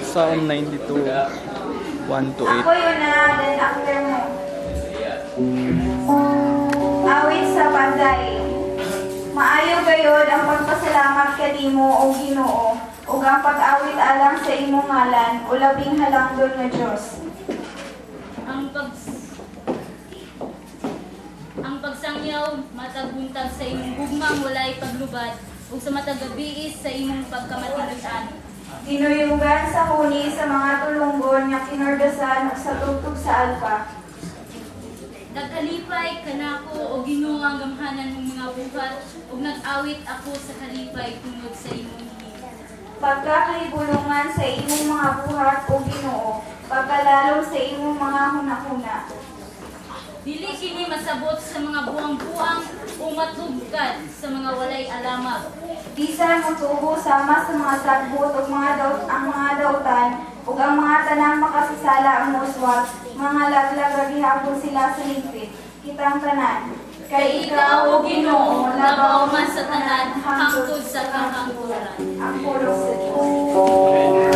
Psalm 92, 1 to 8. Ako yun na, then after mo. Awit sa Pagay. Maayo gayod ang pagpasalamat kanimo o Ginoo, ug ang pag-awit alang sa imong ngalan, o labing halangdon nga Dios. Ang pagsangyaw mataguntag sa imong gugmang walay paglubad ug sa matagabiis sa imong pagkamatinusan. Ginuyugan sa huni sa mga tulunggon nga kinordasan sa tugtog sa alpa. Nagkalipay kanako o Ginoo ang gamhanan ng mga buhat ug nag-awit ako sa kalipay tungod sa imong hiling. Pagkakaibulungan sa imong mga buhat o Ginoo, pagkalalo sa imong mga hunahuna. Dili kini masabot sa mga buang-buang o matugkad sa mga walay alamag. Bisan motubo sama sa mga sagbot ug ang mga dautan ug ang mga tanang makasasala ang muswat, mga laglag ra gihapon sila sa higpit. Kitang tanan. Kay ikaw o Ginoo labaw man sa tanan hangtod sa kahangturan. Ang pulong sa Diyos.